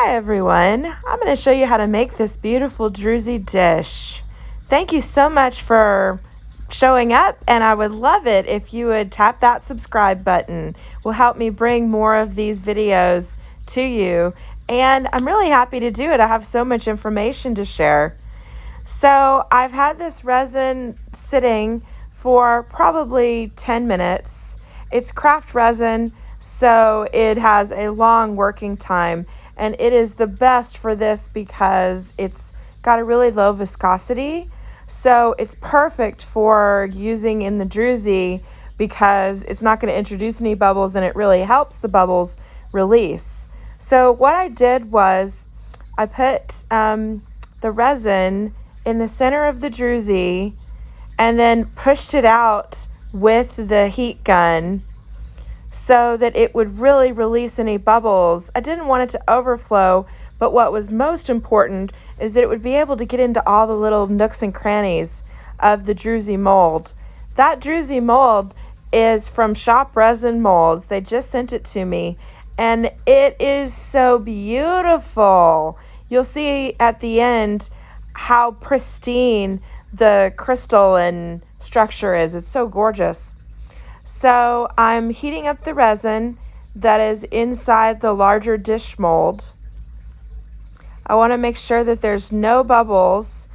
Hi everyone, I'm going to show you how to make this beautiful Druzy dish. Thank you so much for showing up, and I would love it if you would tap that subscribe button. It will help me bring more of these videos to you, and I'm really happy to do it. I have so much information to share. So I've had this resin sitting for probably 10 minutes. It's craft resin, so it has a long working time, and it is the best for this because it's got a really low viscosity. So it's perfect for using in the Druzy because it's not going to introduce any bubbles, and it really helps the bubbles release. So what I did was I put the resin in the center of the Druzy and then pushed it out with the heat gun so that it would really release any bubbles. I didn't want it to overflow, but what was most important is that it would be able to get into all the little nooks and crannies of the Druzy mold. That Druzy mold is from Shop Resin Molds. They just sent it to me, and it is so beautiful. You'll see at the end how pristine the crystal and structure is. It's so gorgeous. So I'm heating up the resin that is inside the larger dish mold. I want to make sure that there's no bubbles.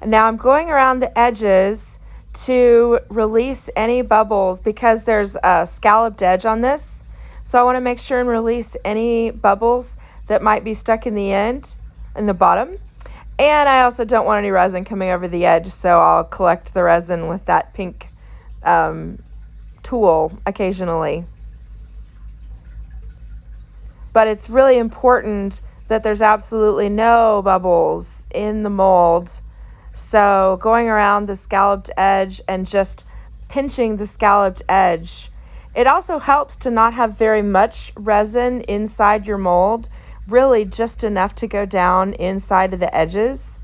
Now I'm going around the edges to release any bubbles because there's a scalloped edge on this. So I want to make sure and release any bubbles that might be stuck in the end, in the bottom. And I also don't want any resin coming over the edge, so I'll collect the resin with that pink tool occasionally. But it's really important that there's absolutely no bubbles in the mold. So going around the scalloped edge and just pinching the scalloped edge. It also helps to not have very much resin inside your mold, really just enough to go down inside of the edges.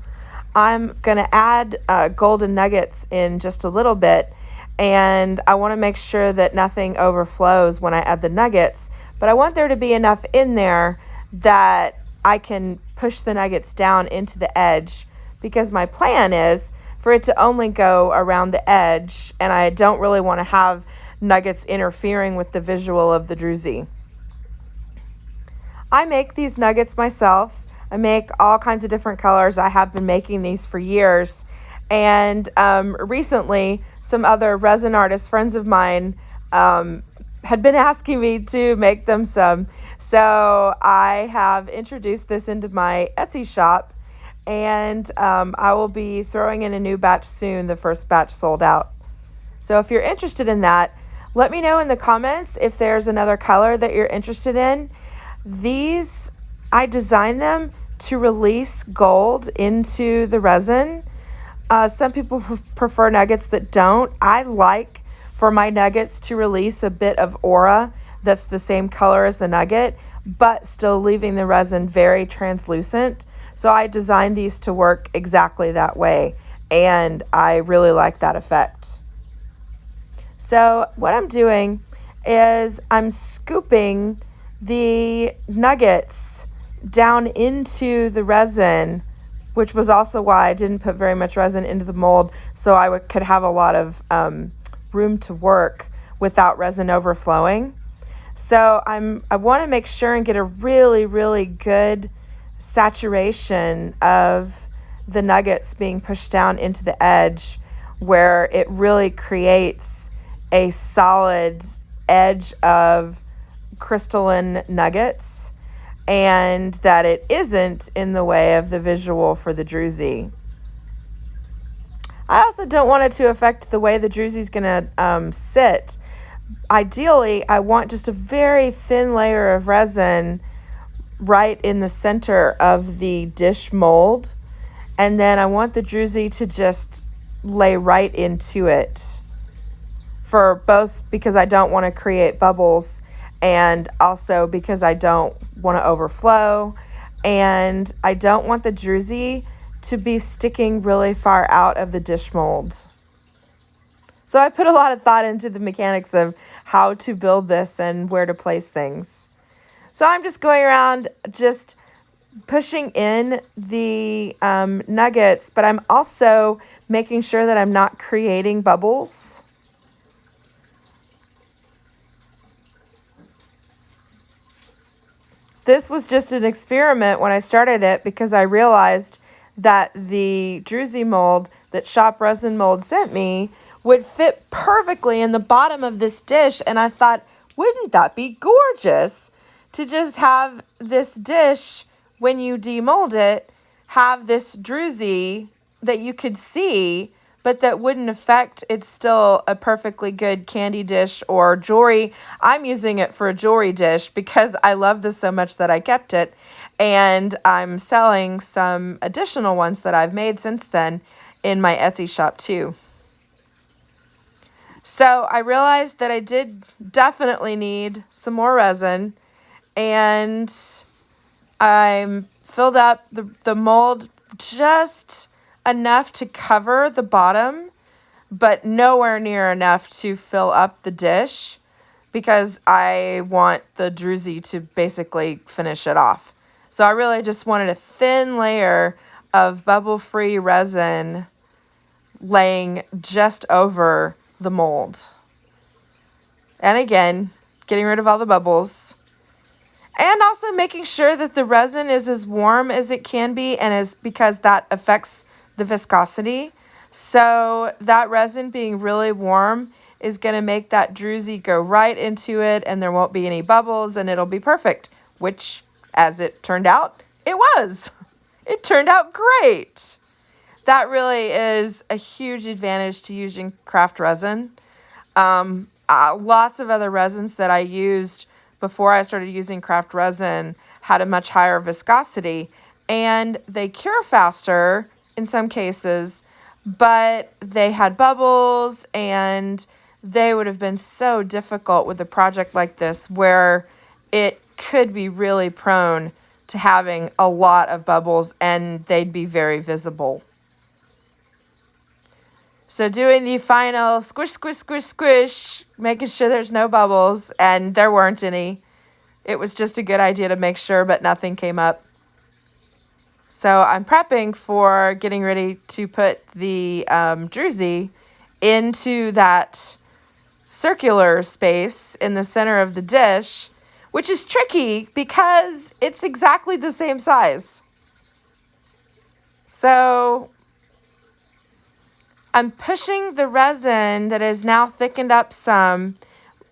I'm going to add golden nuggets in just a little bit, and I want to make sure that nothing overflows when I add the nuggets, but I want there to be enough in there that I can push the nuggets down into the edge, because my plan is for it to only go around the edge, and I don't really want to have nuggets interfering with the visual of the Druzy. I make these nuggets myself. I make all kinds of different colors. I have been making these for years. And recently, some other resin artist friends of mine had been asking me to make them some. So I have introduced this into my Etsy shop, and I will be throwing in a new batch soon. The first batch sold out. So if you're interested in that, let me know in the comments if there's another color that you're interested in. These, I designed them to release gold into the resin. Some people prefer nuggets that don't. I like for my nuggets to release a bit of aura that's the same color as the nugget, but still leaving the resin very translucent. So I designed these to work exactly that way, and I really like that effect. So what I'm doing is I'm scooping the nuggets down into the resin, which was also why I didn't put very much resin into the mold, so I could have a lot of room to work without resin overflowing. So I want to make sure and get a really, really good saturation of the nuggets being pushed down into the edge, where it really creates a solid edge of crystalline nuggets, and that it isn't in the way of the visual for the Druzy. I also don't want it to affect the way the Druzy is going to sit. Ideally, I want just a very thin layer of resin right in the center of the dish mold, and then I want the Druzy to just lay right into it, for both because I don't want to create bubbles, and also because I don't want to overflow, and I don't want the Druzy to be sticking really far out of the dish mold. So I put a lot of thought into the mechanics of how to build this and where to place things. So I'm just going around just pushing in the nuggets, but I'm also making sure that I'm not creating bubbles. This was just an experiment when I started it because I realized that the Druzy mold that Shop Resin Mold sent me would fit perfectly in the bottom of this dish. And I thought, wouldn't that be gorgeous to just have this dish, when you demold it, have this Druzy that you could see, but that wouldn't affect, it's still a perfectly good candy dish or jewelry. I'm using it for a jewelry dish because I love this so much that I kept it. And I'm selling some additional ones that I've made since then in my Etsy shop too. So I realized that I did definitely need some more resin, and I filled up the mold just enough to cover the bottom, but nowhere near enough to fill up the dish because I want the Druzy to basically finish it off. So I really just wanted a thin layer of bubble-free resin laying just over the mold. And again, getting rid of all the bubbles. And also making sure that the resin is as warm as it can be, and is because that affects the viscosity. So that resin being really warm is going to make that Druzy go right into it, and there won't be any bubbles, and it'll be perfect, which, as it turned out, it was. It turned out great. That really is a huge advantage to using craft resin. Lots of other resins that I used before I started using craft resin had a much higher viscosity, and they cure faster in some cases, but they had bubbles, and they would have been so difficult with a project like this where it could be really prone to having a lot of bubbles and they'd be very visible. So doing the final squish, squish, squish, squish, making sure there's no bubbles, and there weren't any. It was just a good idea to make sure, but nothing came up. So I'm prepping for getting ready to put the Druzy into that circular space in the center of the dish, which is tricky because it's exactly the same size. So I'm pushing the resin that is now thickened up some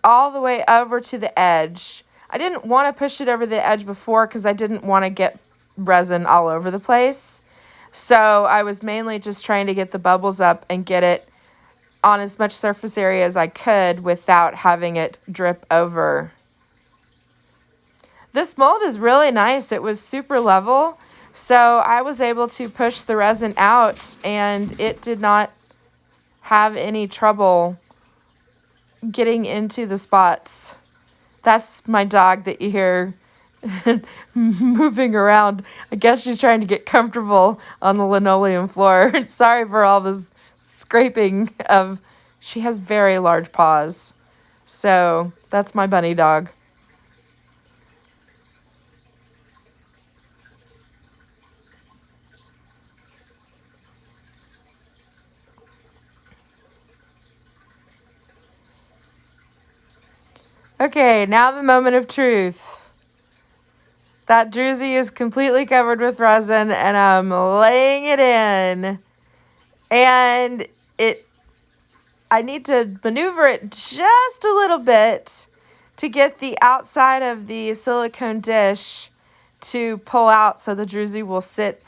all the way over to the edge. I didn't want to push it over the edge before because I didn't want to get resin all over the place. So I was mainly just trying to get the bubbles up and get it on as much surface area as I could without having it drip over. This mold is really nice. It was super level. So I was able to push the resin out, and it did not have any trouble getting into the spots. That's my dog that you hear moving around. I guess she's trying to get comfortable on the linoleum floor. Sorry for all this scraping of... She has very large paws. So that's my bunny dog. Okay, now the moment of truth. That Druzy is completely covered with resin, and I'm laying it in. And I need to maneuver it just a little bit to get the outside of the silicone dish to pull out so the Druzy will sit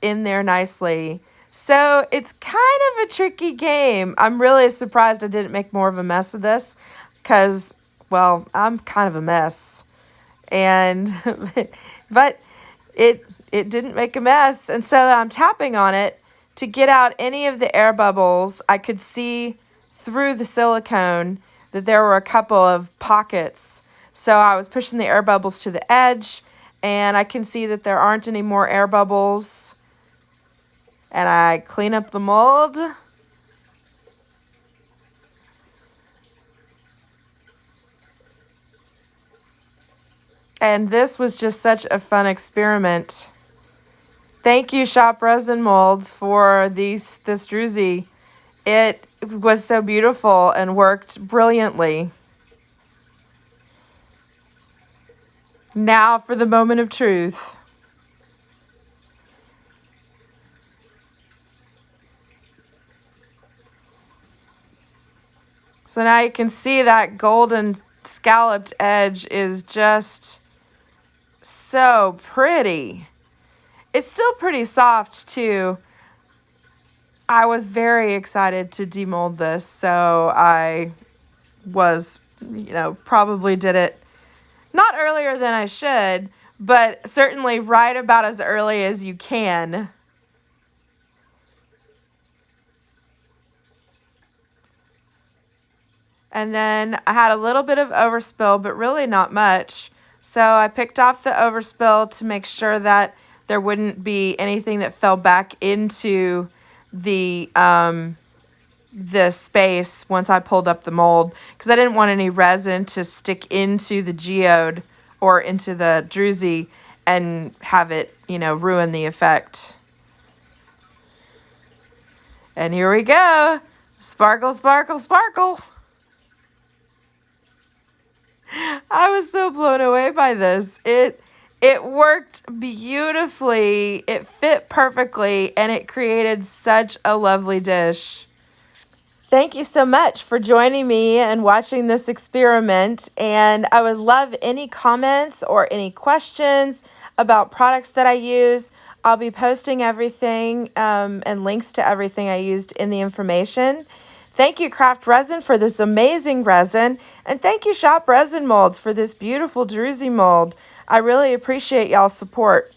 in there nicely. So it's kind of a tricky game. I'm really surprised I didn't make more of a mess of this because, well, I'm kind of a mess. And but it didn't make a mess. And so I'm tapping on it to get out any of the air bubbles. I could see through the silicone that there were a couple of pockets. So I was pushing the air bubbles to the edge, and I can see that there aren't any more air bubbles. And I clean up the mold. And this was just such a fun experiment. Thank you, Shop Resin Molds, for this Druzy. It was so beautiful and worked brilliantly. Now for the moment of truth. So now you can see that golden scalloped edge is just so pretty. It's still pretty soft too. I was very excited to demold this, so I was, probably did it not earlier than I should, but certainly right about as early as you can. And then I had a little bit of overspill, but really not much. So I picked off the overspill to make sure that there wouldn't be anything that fell back into the space once I pulled up the mold, because I didn't want any resin to stick into the geode or into the Druzy and have it, ruin the effect. And here we go. Sparkle, sparkle, sparkle. I was so blown away by this. It worked beautifully. It fit perfectly, and it created such a lovely dish. Thank you so much for joining me and watching this experiment. And I would love any comments or any questions about products that I use. I'll be posting everything and links to everything I used in the information. Thank you, Craft Resin, for this amazing resin. And thank you, Shop Resin Molds, for this beautiful Druzy mold. I really appreciate y'all's support.